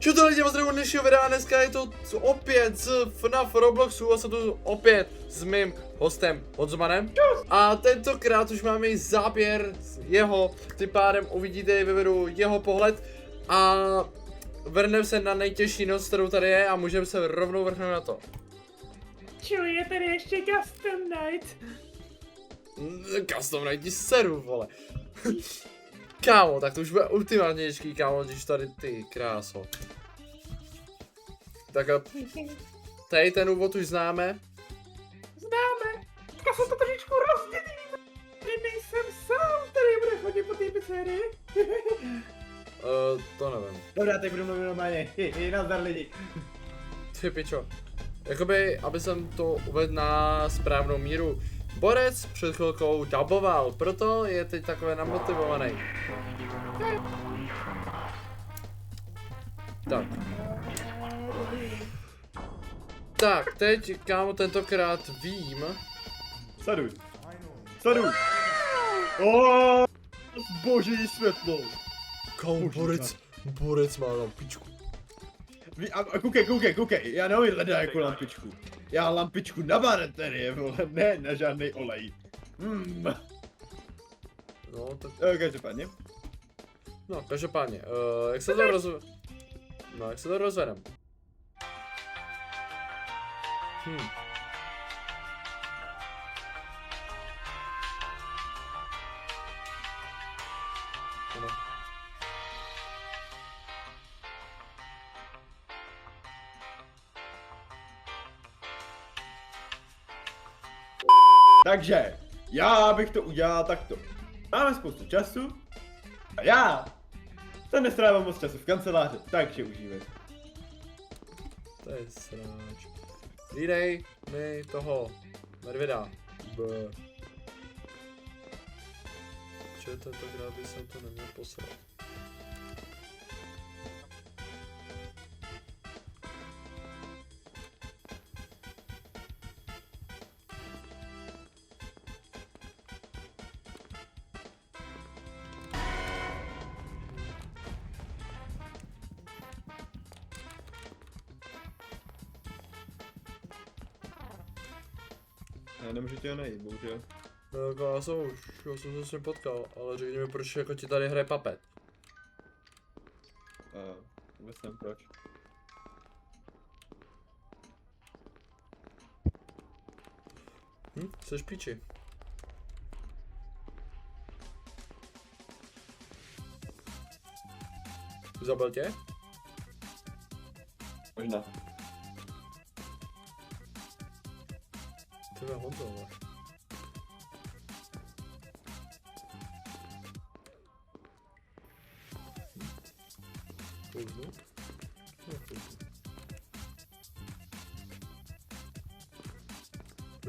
Čau to lidi, pozdravím dnešního videa, dneska je to opět z FNAF Robloxu a jsem tu opět s mým hostem Honzomanem. A tentokrát už máme i záběr z jeho, tím pádem uvidíte ve videu jeho pohled a vrhneme se na nejtěžší noc, kterou tady je a můžeme se rovnou vrhnout na to. Čili je tady ještě Custom Night. Custom Night seru, vole. Kámo, tak to už bude ultimátně těžký, kámo, když tady ty kráso. Tak a tady ten úvod už známe. Známe. Já jsem to trošičku rozdělil. Že nejsem sám, který bude chodit po té pizzerii. To nevím. Dobrá, teď budu mluvit normálně. Nazdar lidi. Ty pičo. Jakoby, aby jsem to uvedl na správnou míru. Borec před chvilkou duboval, proto je teď takové namotivovaný. Tak. Tak, teď, kámo, tentokrát vím. Sleduj. Sleduj. Oh, boží světlo. Kámo, borec má lampičku. A koukej, já neumím hledat jako lampičku. Já lampičku na baterie, vole, ne na žádný olej. No, tak... Každopádně. No, každopádně, jak se to No, jak se to rozvedem? Ano. Takže, já bych to udělal takto. Máme spoustu času a já tam nestrávám moc času v kanceláři, takže užívej. To je sráč. Hlídej mi toho medvěda. Če tentokrát by jsem to neměl poslat. Já nemůžu tě najít, bohužel. No, jako já jsem se s ním potkal, ale řekni mi, proč jako ti tady hraje papet. Vůbec nevím proč. Jseš píči. Zabil tě? Možná. Ty ve Honzo, vole. Kouzlu? No, kouzlu.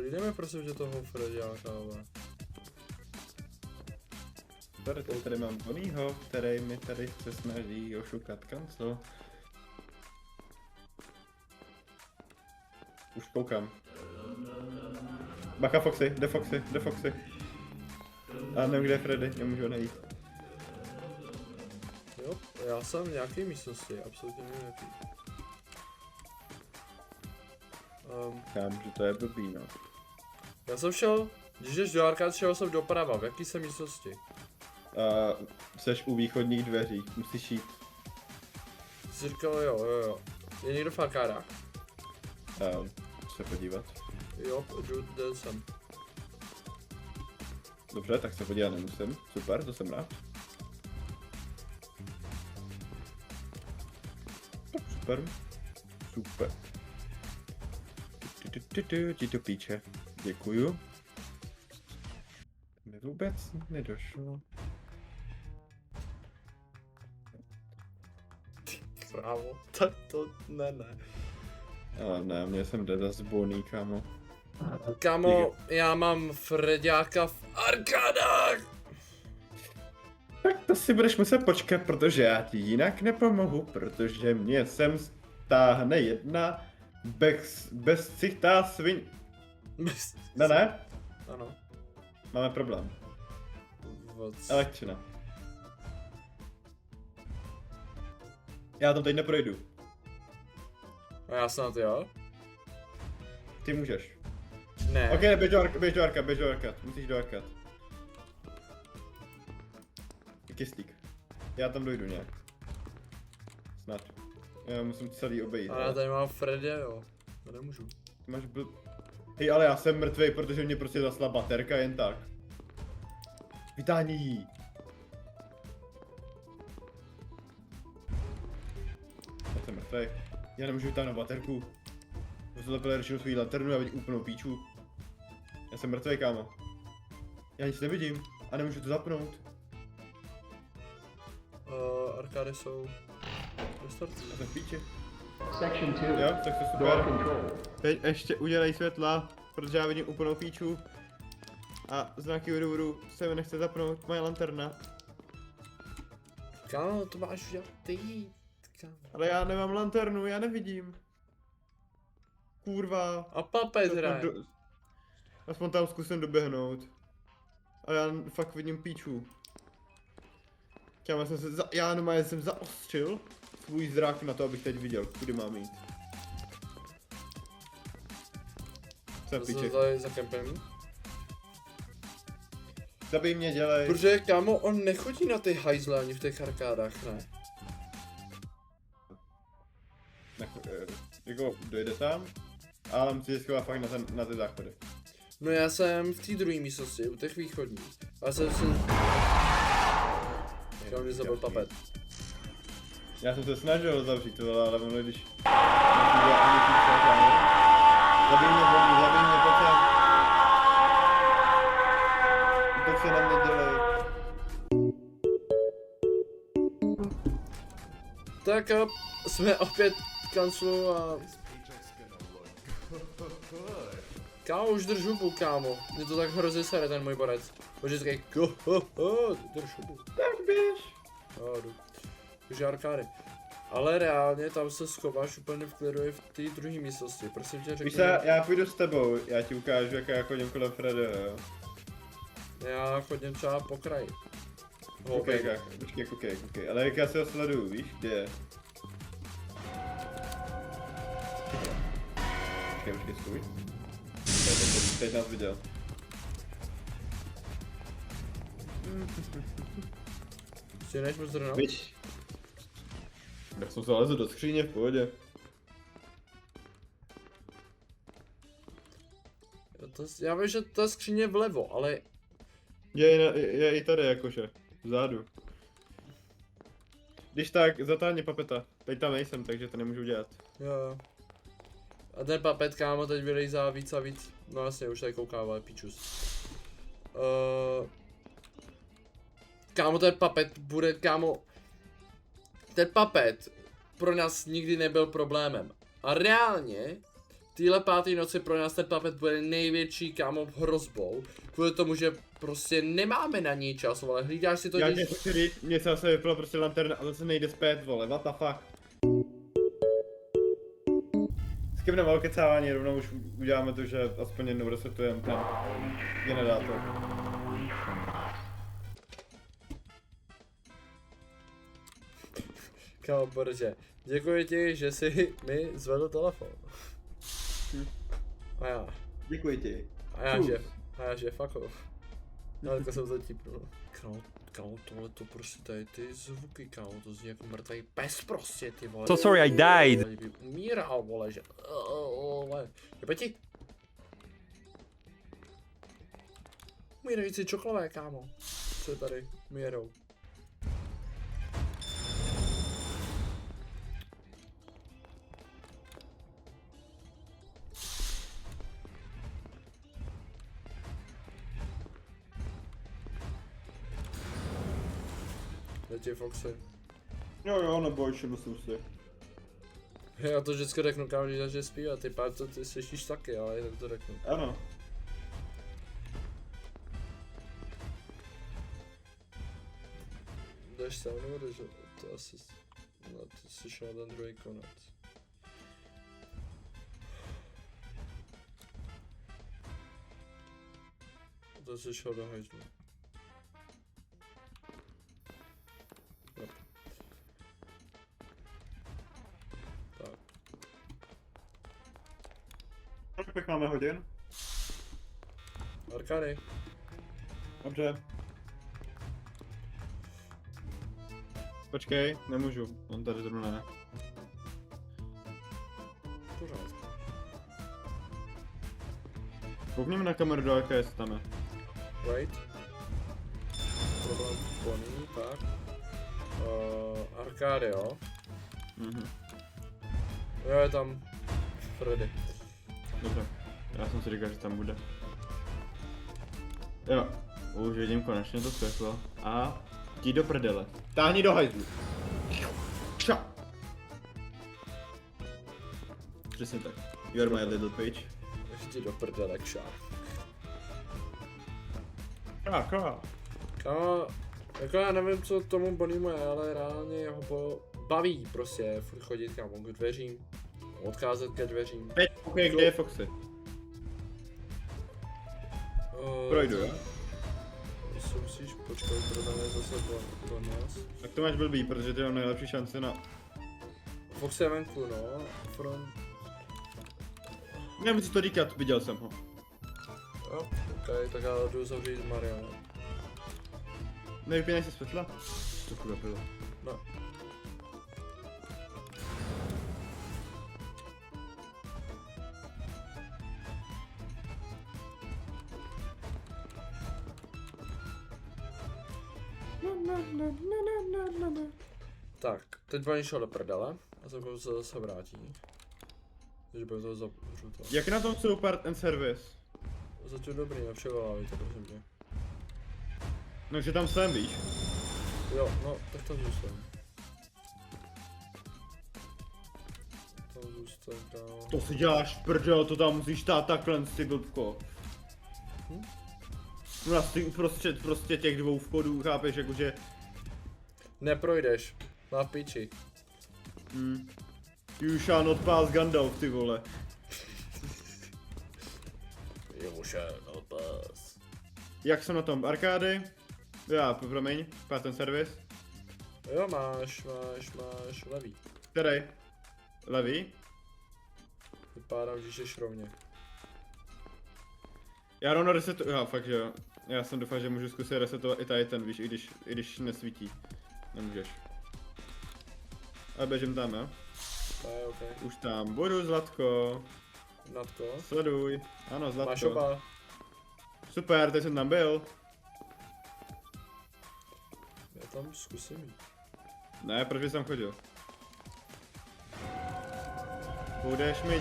Jdeme prosím tě toho Frediáka, ale. Tady mám bonýho, který mi tady se snaží ošukat kancel. Už koukám. Bacha Foxy, jde Foxy. A nevím, kde je Freddy, nemůžu ho najít. Jo, já jsem v nějaké místnosti, absolutně nevím jaký. Říkám, že to je blbý, no. Já jsem šel, když jdeš do arkád, šel jsem doprava, v jaký jsem místnosti? Seš u východních dveří, musíš jít. Jsi říkal jo. Je někdo v arkádách? Se podívat. Jo, jdu jsem. Dobře, tak se podívat nemusím. Super, to jsem rád. Tak super. Ti to píče. Děkuju. Mi vůbec nedošlo. Právo, tak to ne. Ale ne, mě jsem deda zboný, kámo. Kámo, já mám Frediáka v arkádách! Tak to si budeš muset počkat, protože já ti jinak nepomohu, protože mě sem stáhne jedna bezcichtá svin... Ne? Ano. Máme problém. What? Elektřina. Já tam teď neprojdu. A já snad jo? Ty můžeš. Ne. Ok, běž do arkat. Musíš do arkat. Kyslík. Já tam dojdu nějak. Snad. Já musím celý obejít. Ale já tady mám Freddy, jo. To nemůžu. Máš Hej, ale já jsem mrtvej, protože mě prostě zasla baterka jen tak. Vytáhni jí. Já jsem mrtvej. Já nemůžu vytáhnout baterku. Musím lepiej řešit svou lanternu a vidím úplnou píču. Já jsem mrtvej, kámo. Já nic nevidím a nemůžu to zapnout. Arkády jsou... Restart. Já jsem v píči. Section 2. Jo, tak to Door super. control. Teď ještě udělej světla, protože já vidím úplnou píču. A z nějakého důvodu se mi nechce zapnout moje lanterna. Kámo, to máš udělat ty. Kámo. Ale já nemám lanternu, já nevidím. Kurva. A papet hraje. Aspoň tam zkusím doběhnout. A já fakt vidím píču. Já normálně jsem zaostřil svůj zrak na to, abych teď viděl, kudy mám jít. Jsem To se píček. tady za kempem. Zabij mě, dělej. Protože kámo, on nechodí na ty hajzle ani v těch arkádách, ne? Jako dojde tam, ale musíte schovat fakt na ty záchody. No já jsem v té druhé místnosti, u těch východních. A jsem si... Já mě zabil papet. Já jsem se snažil zavřít to, ale ono když... Zabij mě, pojď sem. To se na mě dělej. Tak a jsme opět v kanclu a... Kámo, už drž hubu, kámo. Mě to tak hrozně sere, ten můj borec. Bože, říkaj, drž hubu. Tak běž. Jo, jdu. Takže arkády. Ale reálně tam se schováš úplně v klidu i v té druhé místnosti. Prosím tě, Víš řekni. se, já půjdu s tebou, já ti ukážu, jak já chodím kolem Fredo, jo. Já chodím třeba po kraji. Počkej, ale jak já se ho sleduju, víš, kde je? Počkej, stůj. Teď nás viděl. Stíneš mu zrno? Víš? Já jsem zalezl do skříně v pohodě. Já vím, že ta skříně je vlevo, ale... Je i tady jakože, vzadu. Když tak, zatáhni papeta. Teď tam nejsem, takže to nemůžu dělat. Jo. A ten papet, kámo, teď vylejzá víc a víc. No jasně, už tady kouká, ale pičus. Kámo, ten papet bude, kámo... Ten papet pro nás nikdy nebyl problémem. A reálně, téhle páté noci pro nás ten papet bude největší, kámo, hrozbou. Kvůli tomu, že prostě nemáme na něj čas, ale hlídáš si to, Já když... tě chci říct, mě se zase vypla prostě lanterna a zase nejde zpět, vole, what the fuck. Skipneme okecávání, rovnou už uděláme to, že aspoň jednou resetujeme ten generátor. Kámo, protože děkuji ti, že jsi mi zvedl telefon. A já. Děkuji ti. A já že fuck off. Ale to jsem zatípnul. Kámo, tohle to prostě tady ty zvuky, kámo, to zní jako mrtvý pes prostě, ty vole. So sorry I died. By umíral, vole, že... Jebe ti. Umírající čokolové, kámo. Co je tady? Umírou. Děti Foxy. Jo, neboj, všiml jsem si. Já to vždycky řeknu, kámo, když začne zpívat, ty pár to ty slyšíš taky, ale jinak to řeknu. Ano. Jdeš se mnou, jdeš, to asi, no to jsi šel na ten druhý konec. To jsi šel do hajzlu. Kolik máme hodin? Arkady. Dobře. Počkej, nemůžu, on tady zrovna ne. Pořád. Koukněme na kameru do jaké jestli tam je. Right. Problém koní, tak. Arkády, jo. Mhm. Jo, je tam Freddy. Dobře, já jsem si říkal, že tam bude. Jo, už vidím konečně to světlo. A jdi do prdele. Táhni do hajzlu. Ša. Přesně tak. You are my little page. Ještě do prdele, kšá. Kámo. Kámo, jako já nevím, co tomu Bonniemu je, ale reálně ho baví prostě furt chodit kámo k dveřím, odcházet ke dveřím. Teď, okay, kde je Foxy? Projdu, jo? Jestli musíš počkat, prodáme zase bonus. Tak to máš blbý, protože ty mám nejlepší šance na... Fox je venku, no. Front. Nemusíš to říkat, viděl jsem ho. Jo, ok, tak já jdu zavřít Mariana. Nevypínej se světla? To kurva bylo. No. Tak, teď Bunny šel do prdele a za chvilku se zase vrátí. Takže bude to zavřu to. Jak na tom jsou part and service? Zatím dobrý, nepřevolávejte, prosím tě. No, že tam jsem, víš? Jo, no, tak tam zůstane. Tam zůstane, kámo. To si děláš prdel, to tam musíš stát takhle, ty blbko. No a ty prostě těch dvou vchodů, chápeš, jakože... Neprojdeš, na piči. You shall not pass Gandalf, ty vole. You shall not pass. Jak jsem na tom? Arkády? Já, promiň, part and service. Jo, máš levý. Který? Levý? Vypadá, že jsi rovně. Já rovno resetu... Já, fakt, že jo. Já jsem doufal, že můžu zkusit resetovat i tady ten, víš, i když nesvítí. Nemůžeš. Ale běžím tam, jo? To je ok. Už tam budu, Zlatko. Natko. Sleduj. Ano, Zlatko. Máš oba. Super, teď jsem tam byl. Já tam zkusím jít. Ne, proč bys tam chodil? Budeš mi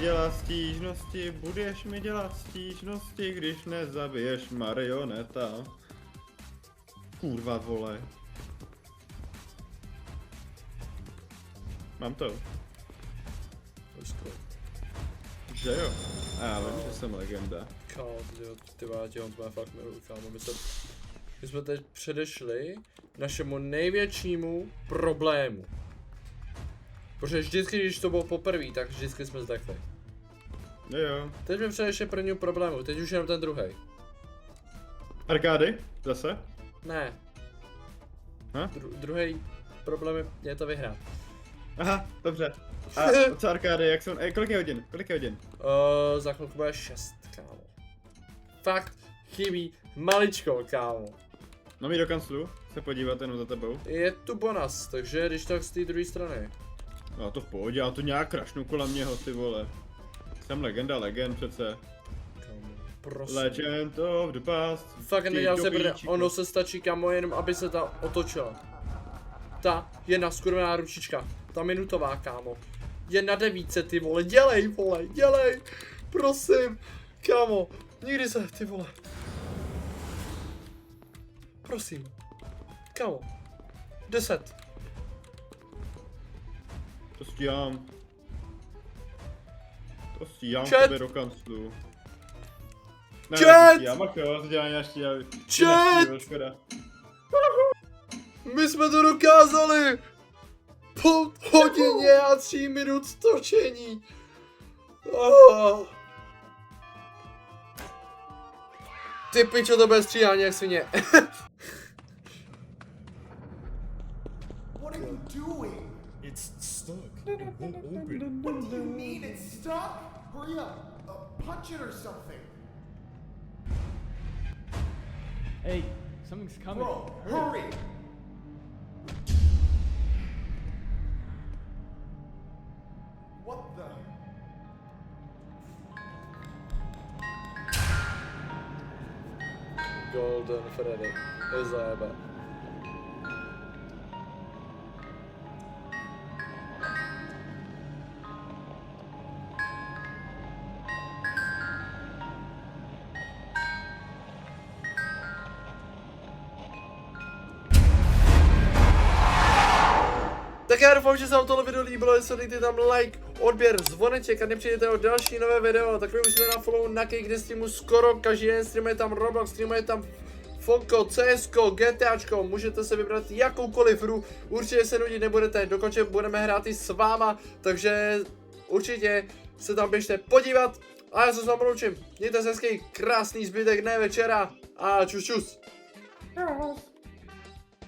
dělat stížnosti, když nezabiješ marioneta. Kurva, vole. Mám to. Počkej. Že jo? Já vím, že jsem legenda. Kámo, ty vátě, on tvé fakt miluji, kámo. My jsme teď předešli našemu největšímu problému. Protože vždycky, když to bylo poprvé, tak vždycky jsme zdechli. Jo. Teď jsme předešli prvního problému, teď už jenom ten druhý. Arkády? Zase? Ne. Ha? Druhý problém je to vyhrát. Aha, dobře. A co arkády, jak jsou... kolik je hodin? Za chvilku bude 6, kámo. Fakt chybí maličko, kámo. No mi do kanclu se podívat jenom za tebou. Je tu bonus, takže když tak z té druhé strany. No to v pohodě, já to nějak krašnu kolem něho, ty vole. Jsem legend přece. Kámo, prosím. Legend of the past. Fakt nedělám se brde, ono se stačí, kámo, jenom aby se ta otočila. Ta jedna skurvená ručička, ta minutová, kámo. Je na 9, ty vole, dělej, prosím, kámo, nikdy se, ty vole. Prosím, kámo, 10. To stíhám. Chat! Tebe do kanclu. Ne, Chat! stíhám, ach jo, to dělám ještě. Chat! Škoda. My jsme to dokázali! Po hodině a 3 minut točení. Oh. Ty pičo, to bez stříhání jak svině. What are you doing? It's stuck. What do you mean it's stuck? Hurry up. Punch it or something. Hey, something's coming. Bro, hurry. What the? Golden Freddy. Nezajebe. Tak já doufám, že se vám tohle video líbilo, jestli dejte tam like, odběr, zvoneček a nepřijdete o další nové video, tak vy už jste na follow na Cake, kde streamu skoro každý den, streamuje tam Roblox, streamuje tam Fonko, CSko, GTAčko, můžete se vybrat jakoukoliv hru, určitě se nudit nebudete, dokonce budeme hrát i s váma, takže určitě se tam běžte podívat a já se s vámi loučím, mějte se hezký, krásný zbytek dne, večera a čus čus. Čus.